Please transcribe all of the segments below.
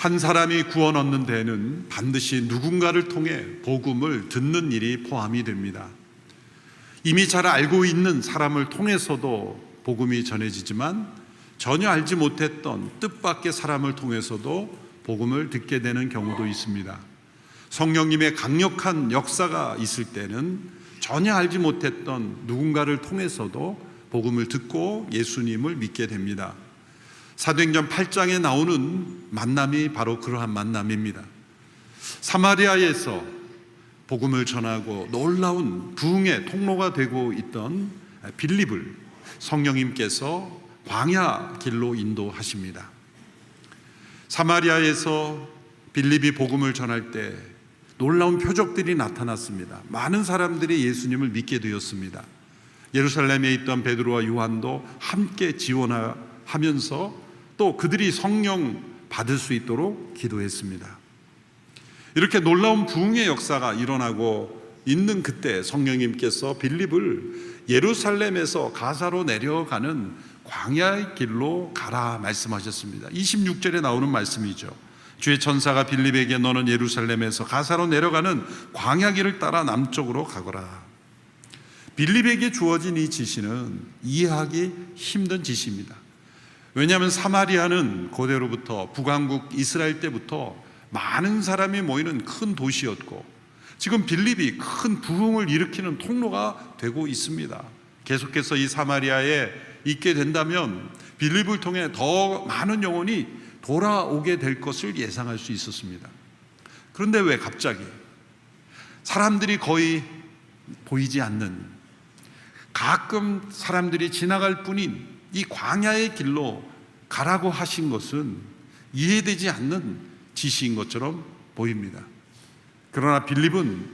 한 사람이 구원 얻는 데에는 반드시 누군가를 통해 복음을 듣는 일이 포함이 됩니다. 이미 잘 알고 있는 사람을 통해서도 복음이 전해지지만 전혀 알지 못했던 뜻밖의 사람을 통해서도 복음을 듣게 되는 경우도 있습니다. 성령님의 강력한 역사가 있을 때는 전혀 알지 못했던 누군가를 통해서도 복음을 듣고 예수님을 믿게 됩니다. 사도행전 8장에 나오는 만남이 바로 그러한 만남입니다. 사마리아에서 복음을 전하고 놀라운 부흥의 통로가 되고 있던 빌립을 성령님께서 광야 길로 인도하십니다. 사마리아에서 빌립이 복음을 전할 때 놀라운 표적들이 나타났습니다. 많은 사람들이 예수님을 믿게 되었습니다. 예루살렘에 있던 베드로와 요한도 함께 지원하면서 또 그들이 성령 받을 수 있도록 기도했습니다. 이렇게 놀라운 부흥의 역사가 일어나고 있는 그때 성령님께서 빌립을 예루살렘에서 가사로 내려가는 광야의 길로 가라 말씀하셨습니다. 26절에 나오는 말씀이죠. 주의 천사가 빌립에게 너는 예루살렘에서 가사로 내려가는 광야 길을 따라 남쪽으로 가거라. 빌립에게 주어진 이 지시는 이해하기 힘든 지시입니다. 왜냐하면 사마리아는 고대로부터 북왕국 이스라엘 때부터 많은 사람이 모이는 큰 도시였고 지금 빌립이 큰 부흥을 일으키는 통로가 되고 있습니다. 계속해서 이 사마리아에 있게 된다면 빌립을 통해 더 많은 영혼이 돌아오게 될 것을 예상할 수 있었습니다. 그런데 왜 갑자기 사람들이 거의 보이지 않는 가끔 사람들이 지나갈 뿐인 이 광야의 길로 가라고 하신 것은 이해되지 않는 지시인 것처럼 보입니다. 그러나 빌립은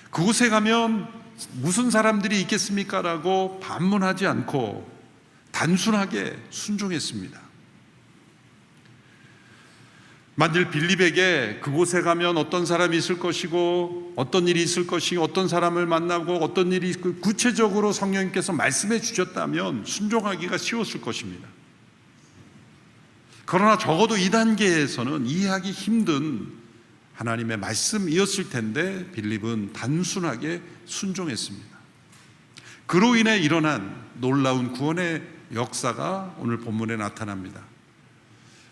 그곳에 가면 무슨 사람들이 있겠습니까? 라고 반문하지 않고 단순하게 순종했습니다. 만일 빌립에게 그곳에 가면 어떤 사람이 있을 것이고 어떤 일이 있을 것이고 어떤 사람을 만나고 어떤 일이 구체적으로 성령님께서 말씀해 주셨다면 순종하기가 쉬웠을 것입니다. 그러나 적어도 이 단계에서는 이해하기 힘든 하나님의 말씀이었을 텐데 빌립은 단순하게 순종했습니다. 그로 인해 일어난 놀라운 구원의 역사가 오늘 본문에 나타납니다.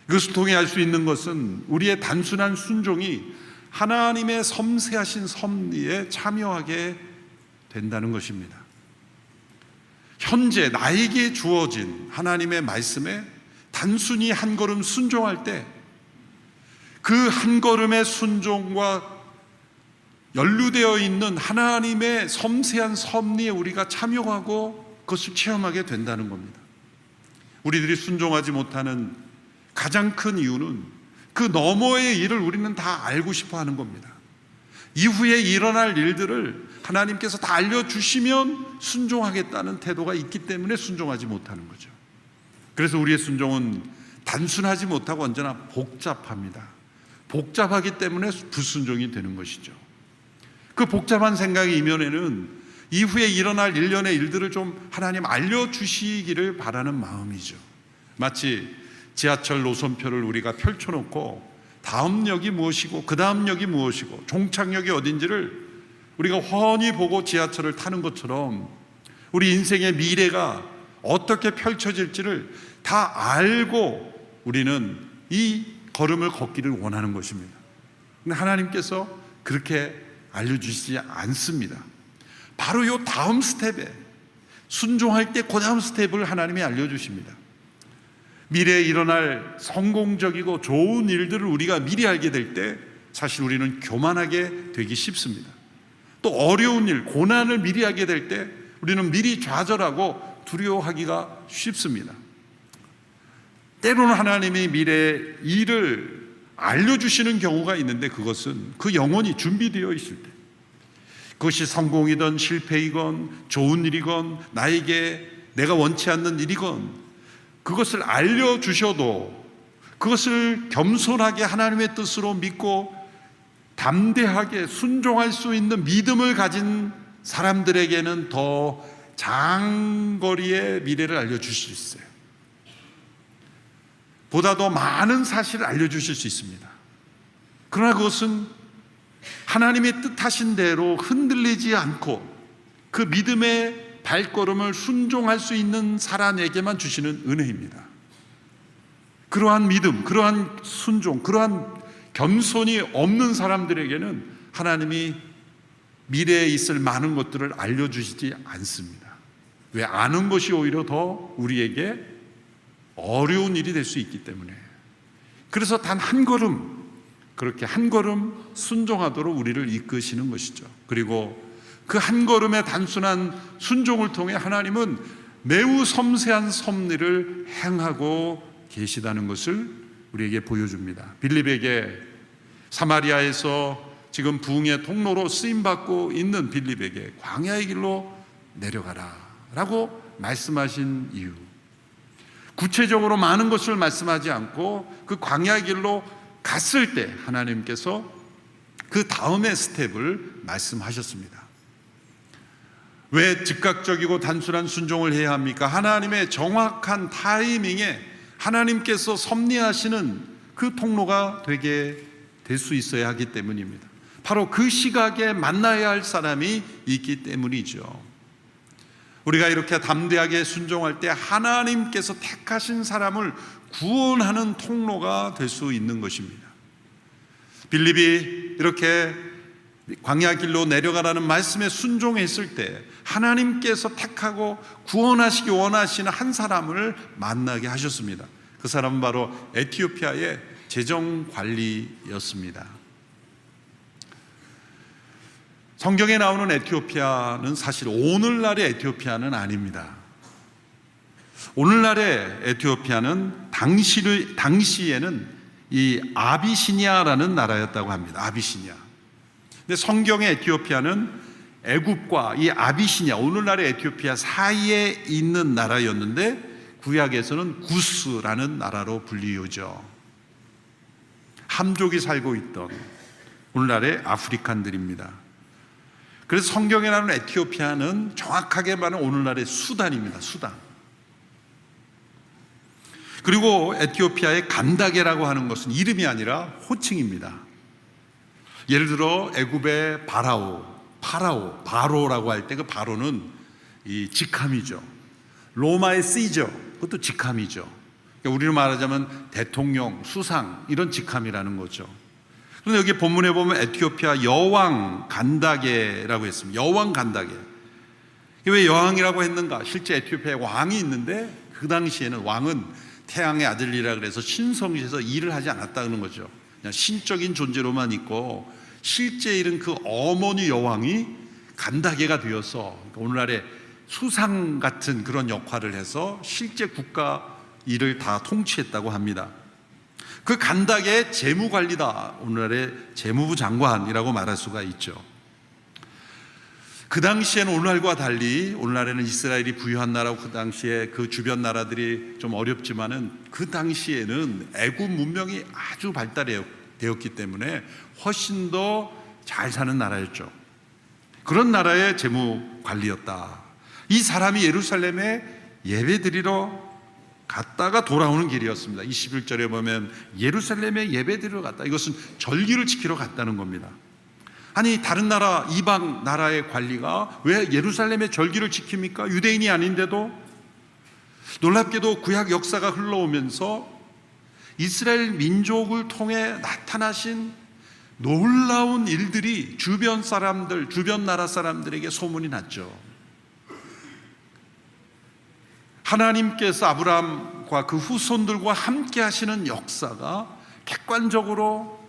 이것을 통해 알 수 있는 것은 우리의 단순한 순종이 하나님의 섬세하신 섭리에 참여하게 된다는 것입니다. 현재 나에게 주어진 하나님의 말씀에 단순히 한 걸음 순종할 때 그 한 걸음의 순종과 연루되어 있는 하나님의 섬세한 섭리에 우리가 참여하고 그것을 체험하게 된다는 겁니다. 우리들이 순종하지 못하는 가장 큰 이유는 그 너머의 일을 우리는 다 알고 싶어 하는 겁니다. 이후에 일어날 일들을 하나님께서 다 알려주시면 순종하겠다는 태도가 있기 때문에 순종하지 못하는 거죠. 그래서 우리의 순종은 단순하지 못하고 언제나 복잡합니다. 복잡하기 때문에 불순종이 되는 것이죠. 그 복잡한 생각의 이면에는 이후에 일어날 일련의 일들을 좀 하나님 알려주시기를 바라는 마음이죠. 마치 지하철 노선표를 우리가 펼쳐놓고 다음 역이 무엇이고 그 다음 역이 무엇이고 종착역이 어딘지를 우리가 훤히 보고 지하철을 타는 것처럼 우리 인생의 미래가 어떻게 펼쳐질지를 다 알고 우리는 이 걸음을 걷기를 원하는 것입니다. 근데 하나님께서 그렇게 알려주시지 않습니다. 바로 이 다음 스텝에 순종할 때 그 다음 스텝을 하나님이 알려주십니다. 미래에 일어날 성공적이고 좋은 일들을 우리가 미리 알게 될 때 사실 우리는 교만하게 되기 쉽습니다. 또 어려운 일, 고난을 미리 알게 될 때 우리는 미리 좌절하고 두려워하기가 쉽습니다. 때로는 하나님이 미래의 일을 알려주시는 경우가 있는데 그것은 그 영혼이 준비되어 있을 때, 그것이 성공이든 실패이건 좋은 일이건 나에게 내가 원치 않는 일이건 그것을 알려주셔도 그것을 겸손하게 하나님의 뜻으로 믿고 담대하게 순종할 수 있는 믿음을 가진 사람들에게는 더 장거리의 미래를 알려주실 수 있어요. 더 많은 사실을 알려주실 수 있습니다. 그러나 그것은 하나님의 뜻하신 대로 흔들리지 않고 그 믿음의 발걸음을 순종할 수 있는 사람에게만 주시는 은혜입니다. 그러한 믿음, 그러한 순종, 그러한 겸손이 없는 사람들에게는 하나님이 미래에 있을 많은 것들을 알려주시지 않습니다. 왜? 아는 것이 오히려 더 우리에게 어려운 일이 될 수 있기 때문에. 그래서 단 한 걸음, 그렇게 한 걸음 순종하도록 우리를 이끄시는 것이죠. 그리고 그 한 걸음의 단순한 순종을 통해 하나님은 매우 섬세한 섭리를 행하고 계시다는 것을 우리에게 보여줍니다. 빌립에게, 사마리아에서 지금 부흥의 통로로 쓰임받고 있는 빌립에게 광야의 길로 내려가라 라고 말씀하신 이유, 구체적으로 많은 것을 말씀하지 않고 그 광야의 길로 갔을 때 하나님께서 그 다음의 스텝을 말씀하셨습니다. 왜 즉각적이고 단순한 순종을 해야 합니까? 하나님의 정확한 타이밍에 하나님께서 섭리하시는 그 통로가 되게 될 수 있어야 하기 때문입니다. 바로 그 시각에 만나야 할 사람이 있기 때문이죠. 우리가 이렇게 담대하게 순종할 때 하나님께서 택하신 사람을 구원하는 통로가 될 수 있는 것입니다. 빌립이 이렇게 광야 길로 내려가라는 말씀에 순종했을 때 하나님께서 택하고 구원하시기 원하시는 한 사람을 만나게 하셨습니다. 그 사람은 바로 에티오피아의 재정관리였습니다. 성경에 나오는 에티오피아는 사실 오늘날의 에티오피아는 아닙니다. 오늘날의 에티오피아는 당시에는 이 아비시니아라는 나라였다고 합니다. 아비시니아. 근데 성경의 에티오피아는 애굽과 이 아비시니아, 오늘날의 에티오피아 사이에 있는 나라였는데 구약에서는 구스라는 나라로 불리우죠. 함족이 살고 있던 오늘날의 아프리칸들입니다. 그래서 성경에 나오는 에티오피아는 정확하게 말하면 오늘날의 수단입니다. 수단. 그리고 에티오피아의 간다게라고 하는 것은 이름이 아니라 호칭입니다. 예를 들어 애굽의 바로라고 할 때 그 바로는 이 직함이죠. 로마의 시저, 그것도 직함이죠. 그러니까 우리로 말하자면 대통령, 수상 이런 직함이라는 거죠. 그런데 여기 본문에 보면 에티오피아 여왕 간다게라고 했습니다. 여왕 간다게. 왜 여왕이라고 했는가? 실제 에티오피아에 왕이 있는데 그 당시에는 왕은 태양의 아들이라 그래서 신성시에서 일을 하지 않았다는 거죠. 그냥 신적인 존재로만 있고 실제 일은 그 어머니 여왕이 간다게가 되어서 오늘날의 수상 같은 그런 역할을 해서 실제 국가 일을 다 통치했다고 합니다. 그 간다게의 재무관리다, 오늘날의 재무부 장관이라고 말할 수가 있죠. 그 당시에는 오늘날과 달리, 오늘날에는 이스라엘이 부유한 나라고 그 당시에 그 주변 나라들이 좀 어렵지만은 그 당시에는 애굽 문명이 아주 발달되었기 때문에 훨씬 더 잘 사는 나라였죠. 그런 나라의 재무관리였다. 이 사람이 예루살렘에 예배드리러 갔다가 돌아오는 길이었습니다. 21절에 보면 예루살렘에 예배드리러 갔다. 이것은 절기를 지키러 갔다는 겁니다. 아니 다른 나라, 이방 나라의 관리가 왜 예루살렘의 절기를 지킵니까? 유대인이 아닌데도. 놀랍게도 구약 역사가 흘러오면서 이스라엘 민족을 통해 나타나신 놀라운 일들이 주변 사람들, 주변 나라 사람들에게 소문이 났죠. 하나님께서 아브라함과 그 후손들과 함께 하시는 역사가 객관적으로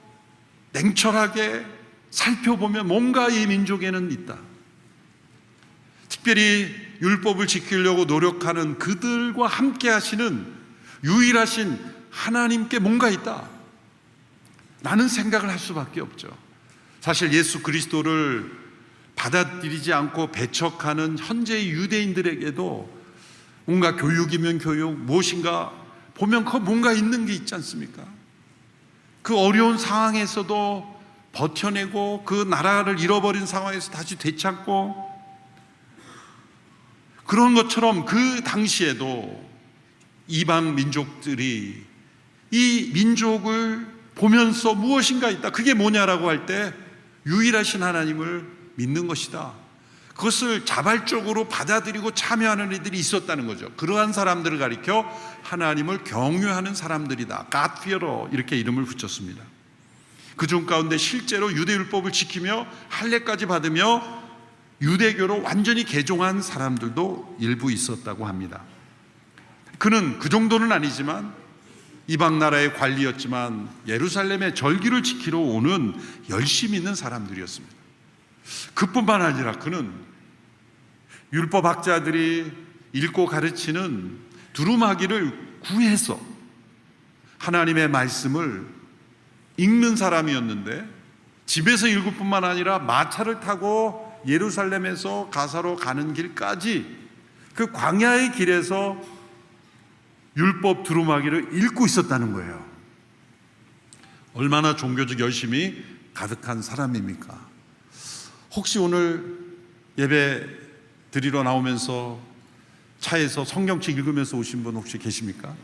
냉철하게 살펴보면 뭔가 이 민족에는 있다. 특별히 율법을 지키려고 노력하는 그들과 함께 하시는 유일하신 하나님께 뭔가 있다 라는 생각을 할 수밖에 없죠. 사실 예수 그리스도를 받아들이지 않고 배척하는 현재의 유대인들에게도 뭔가 교육이면 교육, 무엇인가 보면 그 뭔가 있는 게 있지 않습니까? 그 어려운 상황에서도 버텨내고 그 나라를 잃어버린 상황에서 다시 되찾고, 그런 것처럼 그 당시에도 이방 민족들이 이 민족을 보면서 무엇인가 있다. 그게 뭐냐라고 할 때 유일하신 하나님을 믿는 것이다. 그것을 자발적으로 받아들이고 참여하는 이들이 있었다는 거죠. 그러한 사람들을 가리켜 하나님을 경외하는 사람들이다. God fearer 이렇게 이름을 붙였습니다. 그중 가운데 실제로 유대율법을 지키며 할례까지 받으며 유대교로 완전히 개종한 사람들도 일부 있었다고 합니다. 그는 그 정도는 아니지만 이방 나라의 관리였지만 예루살렘의 절기를 지키러 오는 열심 있는 사람들이었습니다. 그뿐만 아니라 그는 율법학자들이 읽고 가르치는 두루마기를 구해서 하나님의 말씀을 읽는 사람이었는데 집에서 읽을 뿐만 아니라 마차를 타고 예루살렘에서 가사로 가는 길까지 그 광야의 길에서 율법 두루마기를 읽고 있었다는 거예요. 얼마나 종교적 열심이 가득한 사람입니까? 혹시 오늘 예배 드리러 나오면서 차에서 성경책 읽으면서 오신 분 혹시 계십니까?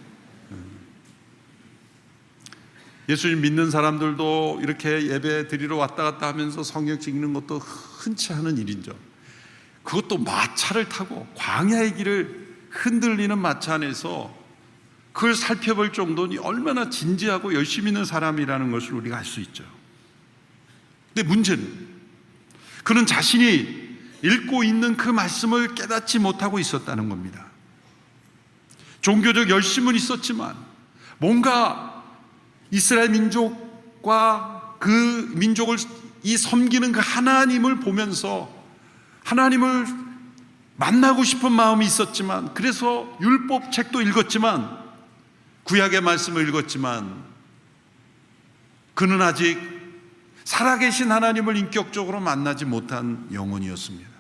예수님 믿는 사람들도 이렇게 예배 드리러 왔다 갔다 하면서 성경책 읽는 것도 흔치 않은 일이죠. 그것도 마차를 타고 광야의 길을 흔들리는 마차 안에서 그걸 살펴볼 정도니 얼마나 진지하고 열심히 있는 사람이라는 것을 우리가 알 수 있죠. 근데 문제는 그는 자신이 읽고 있는 그 말씀을 깨닫지 못하고 있었다는 겁니다. 종교적 열심은 있었지만 뭔가 이스라엘 민족과 그 민족을 섬기는 그 하나님을 보면서 하나님을 만나고 싶은 마음이 있었지만, 그래서 율법 책도 읽었지만, 구약의 말씀을 읽었지만, 그는 아직 살아계신 하나님을 인격적으로 만나지 못한 영혼이었습니다.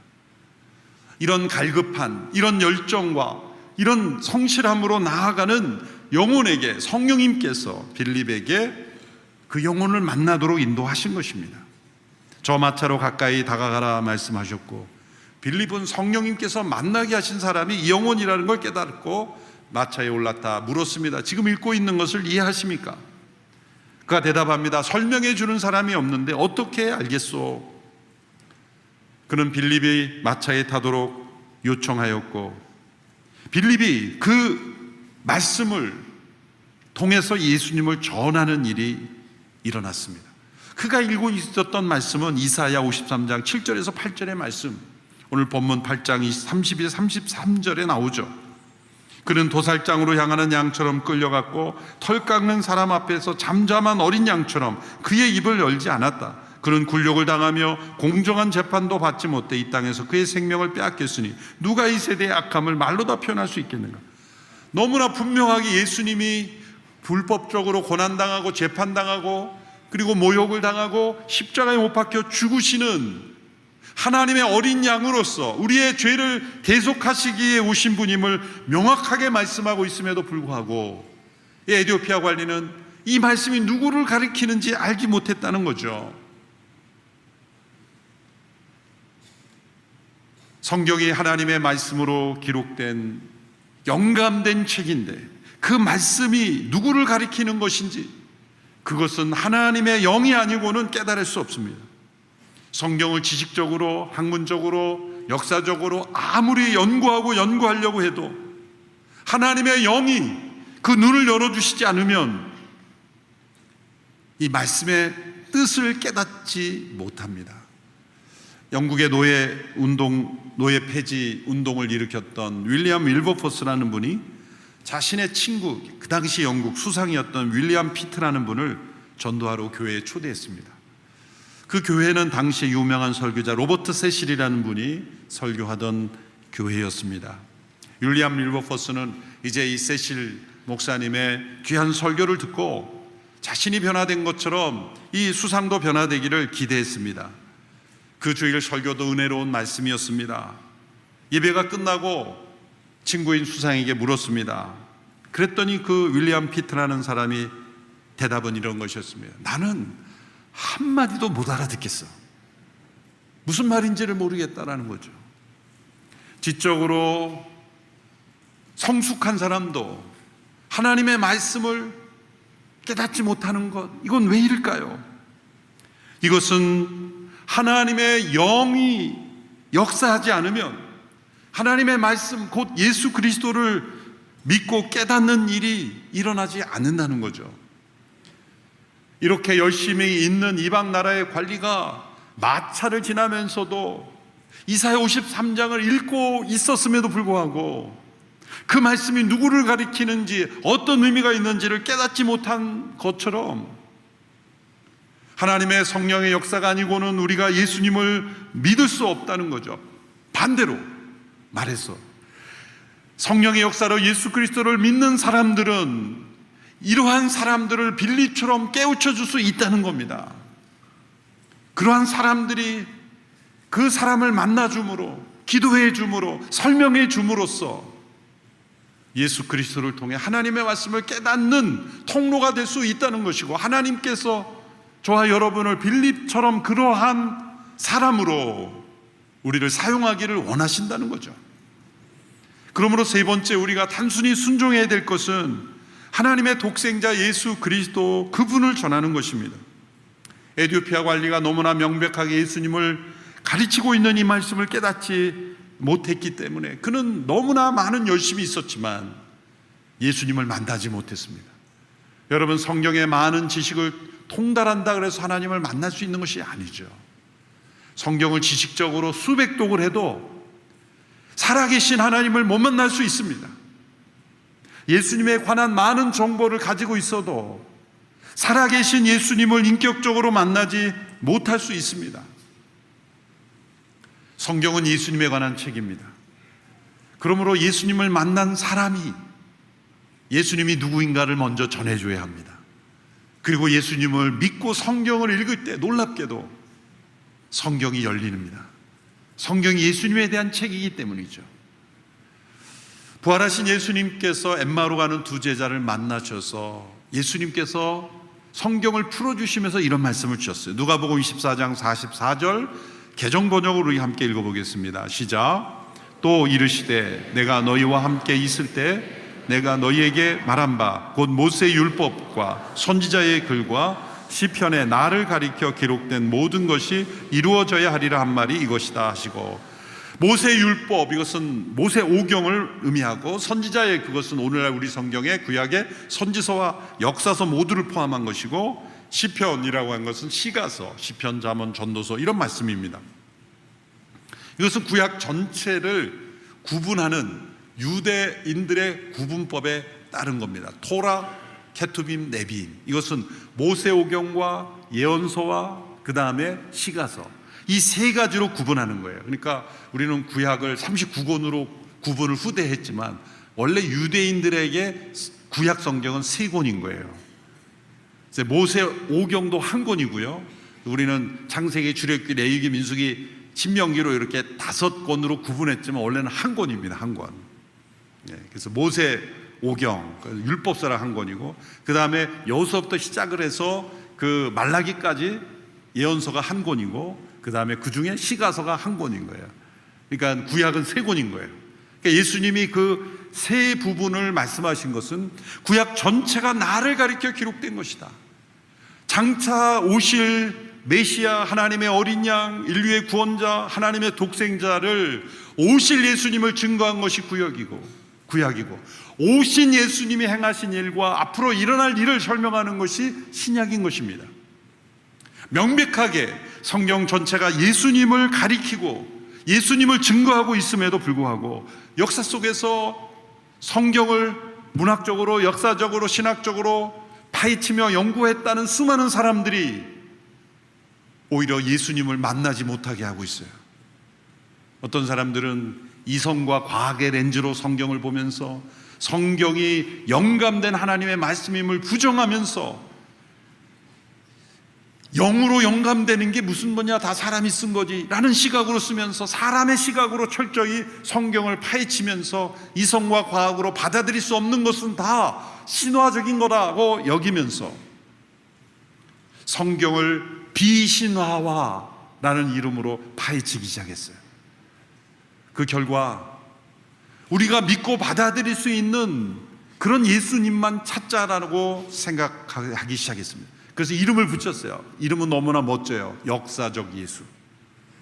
이런 갈급한, 이런 열정과 이런 성실함으로 나아가는 영혼에게 성령님께서 빌립에게 그 영혼을 만나도록 인도하신 것입니다. 저 마차로 가까이 다가가라 말씀하셨고, 빌립은 성령님께서 만나게 하신 사람이 이 영혼이라는 걸 깨닫고 마차에 올랐다 물었습니다. 지금 읽고 있는 것을 이해하십니까? 그가 대답합니다. 설명해 주는 사람이 없는데 어떻게 알겠소? 그는 빌립이 마차에 타도록 요청하였고, 빌립이 그 말씀을 통해서 예수님을 전하는 일이 일어났습니다. 그가 읽고 있었던 말씀은 이사야 53장 7절에서 8절의 말씀, 오늘 본문 8장 32, 33절에 나오죠. 그는 도살장으로 향하는 양처럼 끌려갔고 털 깎는 사람 앞에서 잠잠한 어린 양처럼 그의 입을 열지 않았다. 그는 굴욕을 당하며 공정한 재판도 받지 못해 이 땅에서 그의 생명을 빼앗겼으니 누가 이 세대의 악함을 말로 다 표현할 수 있겠는가? 너무나 분명하게 예수님이 불법적으로 고난당하고 재판당하고 그리고 모욕을 당하고 십자가에 못 박혀 죽으시는 하나님의 어린 양으로서 우리의 죄를 대속하시기에 오신 분임을 명확하게 말씀하고 있음에도 불구하고 이 에티오피아 관리는 이 말씀이 누구를 가리키는지 알지 못했다는 거죠. 성경이 하나님의 말씀으로 기록된 영감된 책인데 그 말씀이 누구를 가리키는 것인지, 그것은 하나님의 영이 아니고는 깨달을 수 없습니다. 성경을 지식적으로, 학문적으로, 역사적으로 아무리 연구하려고 해도 하나님의 영이 그 눈을 열어주시지 않으면 이 말씀의 뜻을 깨닫지 못합니다. 영국의 노예 폐지 운동을 일으켰던 윌리엄 윌버포스라는 분이 자신의 친구, 그 당시 영국 수상이었던 윌리엄 피트라는 분을 전도하러 교회에 초대했습니다. 그 교회는 당시 유명한 설교자 로버트 세실이라는 분이 설교하던 교회였습니다. 윌리엄 윌버포스는 이제 이 세실 목사님의 귀한 설교를 듣고 자신이 변화된 것처럼 이 수상도 변화되기를 기대했습니다. 그 주일 설교도 은혜로운 말씀이었습니다. 예배가 끝나고 친구인 수상에게 물었습니다. 그랬더니 그 윌리엄 피트라는 사람이 대답은 이런 것이었습니다. 나는 한마디도 못 알아듣겠어. 무슨 말인지를 모르겠다라는 거죠. 지적으로 성숙한 사람도 하나님의 말씀을 깨닫지 못하는 것, 이건 왜 이럴까요? 이것은 하나님의 영이 역사하지 않으면, 하나님의 말씀 곧 예수 그리스도를 믿고 깨닫는 일이 일어나지 않는다는 거죠. 이렇게 열심히 있는 이방 나라의 관리가 마차를 지나면서도 이사야 53장을 읽고 있었음에도 불구하고 그 말씀이 누구를 가리키는지, 어떤 의미가 있는지를 깨닫지 못한 것처럼, 하나님의 성령의 역사가 아니고는 우리가 예수님을 믿을 수 없다는 거죠. 반대로 말해서 성령의 역사로 예수 그리스도를 믿는 사람들은 이러한 사람들을 빌립처럼 깨우쳐 줄 수 있다는 겁니다. 그러한 사람들이 그 사람을 만나 줌으로, 기도해 줌으로, 설명해 줌으로써 예수 그리스도를 통해 하나님의 말씀을 깨닫는 통로가 될 수 있다는 것이고, 하나님께서 저와 여러분을 빌립처럼 그러한 사람으로 우리를 사용하기를 원하신다는 거죠. 그러므로 세 번째, 우리가 단순히 순종해야 될 것은 하나님의 독생자 예수 그리스도, 그분을 전하는 것입니다. 에티오피아 관리가 너무나 명백하게 예수님을 가르치고 있는 이 말씀을 깨닫지 못했기 때문에 그는 너무나 많은 열심이 있었지만 예수님을 만나지 못했습니다. 여러분, 성경의 많은 지식을 통달한다 그래서 하나님을 만날 수 있는 것이 아니죠. 성경을 지식적으로 수백 독을 해도 살아계신 하나님을 못 만날 수 있습니다. 예수님에 관한 많은 정보를 가지고 있어도 살아계신 예수님을 인격적으로 만나지 못할 수 있습니다. 성경은 예수님에 관한 책입니다. 그러므로 예수님을 만난 사람이 예수님이 누구인가를 먼저 전해줘야 합니다. 그리고 예수님을 믿고 성경을 읽을 때 놀랍게도 성경이 열립니다. 성경이 예수님에 대한 책이기 때문이죠. 부활하신 예수님께서 엠마오로 가는 두 제자를 만나셔서 예수님께서 성경을 풀어주시면서 이런 말씀을 주셨어요. 누가복음 24장 44절 개정 번역으로 우리 함께 읽어보겠습니다. 시작. 또 이르시되 내가 너희와 함께 있을 때 내가 너희에게 말한 바 곧 모세의 율법과 선지자의 글과 시편에 나를 가리켜 기록된 모든 것이 이루어져야 하리라 한 말이 이것이다 하시고, 모세의 율법, 이것은 모세 오경을 의미하고, 선지자의 그것은 오늘날 우리 성경의 구약의 선지서와 역사서 모두를 포함한 것이고, 시편이라고 하는 것은 시가서, 시편, 잠언, 전도서 이런 말씀입니다. 이것은 구약 전체를 구분하는 유대인들의 구분법에 따른 겁니다. 토라, 케투빔, 네비임, 이것은 모세오경과 예언서와 그 다음에 시가서, 이 세 가지로 구분하는 거예요. 그러니까 우리는 구약을 39권으로 구분을 후대했지만 원래 유대인들에게 구약 성경은 세 권인 거예요. 모세오경도 한 권이고요, 우리는 창세기, 출애굽기, 레위기, 민수기, 신명기로 이렇게 5권으로 구분했지만 원래는 한 권입니다. 한 권. 그래서 모세오경, 율법서라 한 권이고, 그 다음에 여호수아부터 시작을 해서 그 말라기까지 예언서가 한 권이고, 그 다음에 그 중에 시가서가 한 권인 거예요. 그러니까 구약은 세 권인 거예요. 그러니까 예수님이 그 세 부분을 말씀하신 것은 구약 전체가 나를 가리켜 기록된 것이다. 장차 오실 메시아, 하나님의 어린 양, 인류의 구원자, 하나님의 독생자를, 오실 예수님을 증거한 것이 구약이고, 오신 예수님이 행하신 일과 앞으로 일어날 일을 설명하는 것이 신약인 것입니다. 명백하게 성경 전체가 예수님을 가리키고 예수님을 증거하고 있음에도 불구하고 역사 속에서 성경을 문학적으로, 역사적으로, 신학적으로 파헤치며 연구했다는 수많은 사람들이 오히려 예수님을 만나지 못하게 하고 있어요. 어떤 사람들은 이성과 과학의 렌즈로 성경을 보면서 성경이 영감된 하나님의 말씀임을 부정하면서, 영으로 영감되는 게 무슨 뭐냐, 다 사람이 쓴 거지 라는 시각으로 쓰면서, 사람의 시각으로 철저히 성경을 파헤치면서 이성과 과학으로 받아들일 수 없는 것은 다 신화적인 거라고 여기면서 성경을 비신화화라는 이름으로 파헤치기 시작했어요. 그 결과 우리가 믿고 받아들일 수 있는 그런 예수님만 찾자라고 생각하기 시작했습니다. 그래서 이름을 붙였어요. 이름은 너무나 멋져요. 역사적 예수,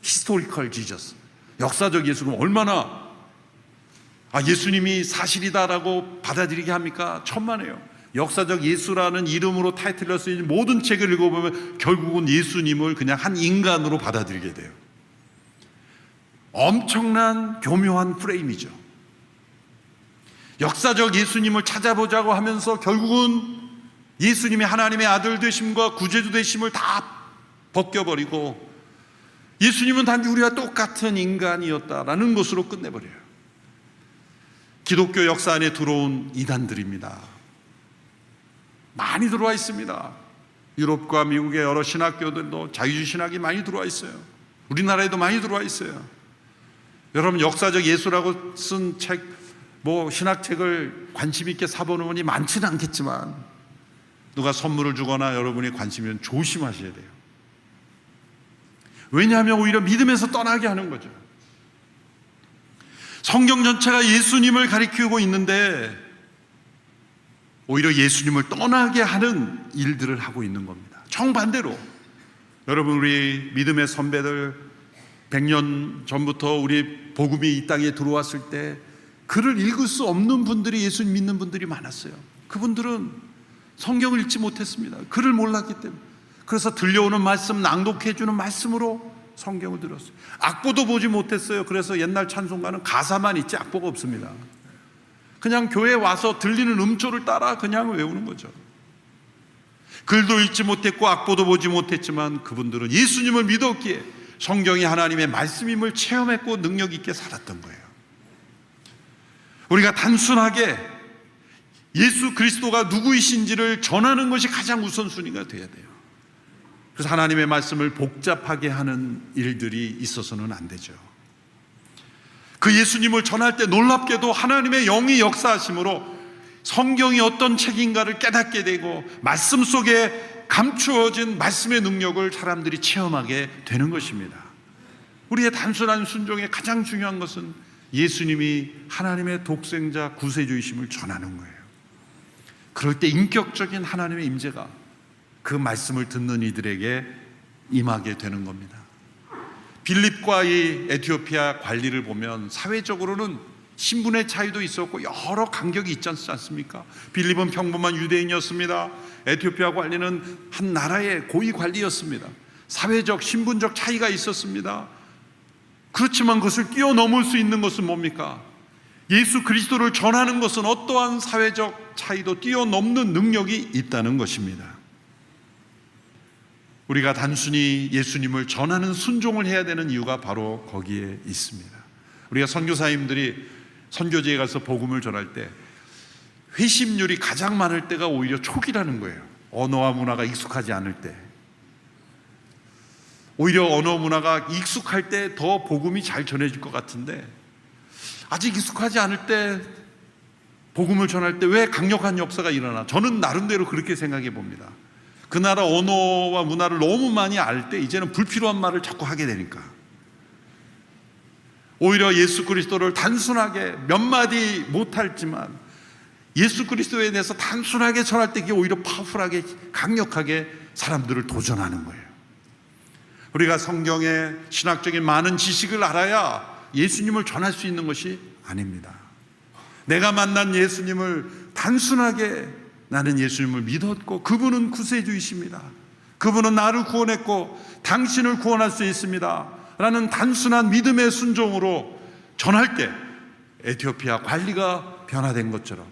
히스토리컬 지저스. 역사적 예수. 그럼 얼마나 예수님이 사실이다라고 받아들이게 합니까? 천만에요. 역사적 예수라는 이름으로 타이틀을 쓰인 모든 책을 읽어보면 결국은 예수님을 그냥 한 인간으로 받아들이게 돼요. 엄청난 교묘한 프레임이죠. 역사적 예수님을 찾아보자고 하면서 결국은 예수님이 하나님의 아들 되심과 구제주 되심을 다 벗겨버리고 예수님은 단지 우리와 똑같은 인간이었다라는 것으로 끝내버려요. 기독교 역사 안에 들어온 이단들입니다. 많이 들어와 있습니다. 유럽과 미국의 여러 신학교들도 자유주의 신학이 많이 들어와 있어요. 우리나라에도 많이 들어와 있어요. 여러분, 역사적 예수라고 쓴 책, 신학책을 관심 있게 사보는 분이 많지는 않겠지만 누가 선물을 주거나 여러분이 관심이면 조심하셔야 돼요. 왜냐하면 오히려 믿음에서 떠나게 하는 거죠. 성경 전체가 예수님을 가리키고 있는데 오히려 예수님을 떠나게 하는 일들을 하고 있는 겁니다. 정반대로 여러분, 우리 믿음의 선배들 100년 전부터 우리 복음이 이 땅에 들어왔을 때 글을 읽을 수 없는 분들이 예수님 믿는 분들이 많았어요. 그분들은 성경을 읽지 못했습니다. 글을 몰랐기 때문에. 그래서 들려오는 말씀, 낭독해 주는 말씀으로 성경을 들었어요. 악보도 보지 못했어요. 그래서 옛날 찬송가는 가사만 있지 악보가 없습니다. 그냥 교회에 와서 들리는 음조를 따라 그냥 외우는 거죠. 글도 읽지 못했고 악보도 보지 못했지만 그분들은 예수님을 믿었기에 성경이 하나님의 말씀임을 체험했고 능력 있게 살았던 거예요. 우리가 단순하게 예수 그리스도가 누구이신지를 전하는 것이 가장 우선순위가 돼야 돼요. 그래서 하나님의 말씀을 복잡하게 하는 일들이 있어서는 안 되죠. 그 예수님을 전할 때 놀랍게도 하나님의 영이 역사하심으로 성경이 어떤 책인가를 깨닫게 되고 말씀 속에 감추어진 말씀의 능력을 사람들이 체험하게 되는 것입니다. 우리의 단순한 순종의 가장 중요한 것은 예수님이 하나님의 독생자 구세주이심을 전하는 거예요. 그럴 때 인격적인 하나님의 임재가 그 말씀을 듣는 이들에게 임하게 되는 겁니다. 빌립과 이 에티오피아 관리를 보면 사회적으로는 신분의 차이도 있었고 여러 간격이 있지 않습니까? 빌립은 평범한 유대인이었습니다. 에티오피아 관리는 한 나라의 고위 관리였습니다. 사회적, 신분적 차이가 있었습니다. 그렇지만 그것을 뛰어넘을 수 있는 것은 뭡니까? 예수 그리스도를 전하는 것은 어떠한 사회적 차이도 뛰어넘는 능력이 있다는 것입니다. 우리가 단순히 예수님을 전하는 순종을 해야 되는 이유가 바로 거기에 있습니다. 우리가 선교사님들이 선교지에 가서 복음을 전할 때 회심률이 가장 많을 때가 오히려 초기라는 거예요. 언어와 문화가 익숙하지 않을 때. 오히려 언어 문화가 익숙할 때 더 복음이 잘 전해질 것 같은데 아직 익숙하지 않을 때 복음을 전할 때 왜 강력한 역사가 일어나? 저는 나름대로 그렇게 생각해 봅니다. 그 나라 언어와 문화를 너무 많이 알 때 이제는 불필요한 말을 자꾸 하게 되니까 오히려 예수 그리스도를 단순하게 몇 마디 못할지만 예수 그리스도에 대해서 단순하게 전할 때 그게 오히려 파워풀하게 강력하게 사람들을 도전하는 거예요. 우리가 성경의 신학적인 많은 지식을 알아야 예수님을 전할 수 있는 것이 아닙니다. 내가 만난 예수님을 단순하게 나는 예수님을 믿었고 그분은 구세주이십니다. 그분은 나를 구원했고 당신을 구원할 수 있습니다 라는 단순한 믿음의 순종으로 전할 때 에티오피아 관리가 변화된 것처럼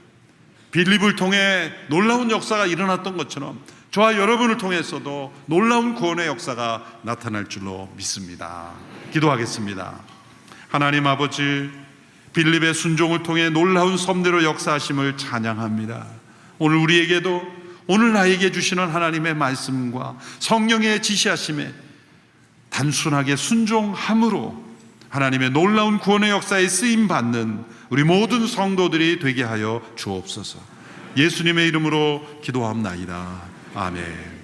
빌립을 통해 놀라운 역사가 일어났던 것처럼 저와 여러분을 통해서도 놀라운 구원의 역사가 나타날 줄로 믿습니다. 기도하겠습니다. 하나님 아버지, 빌립의 순종을 통해 놀라운 섭리로 역사하심을 찬양합니다. 오늘 우리에게도 오늘 나에게 주시는 하나님의 말씀과 성령의 지시하심에 단순하게 순종함으로 하나님의 놀라운 구원의 역사에 쓰임받는 우리 모든 성도들이 되게 하여 주옵소서. 예수님의 이름으로 기도합나이다. 아멘.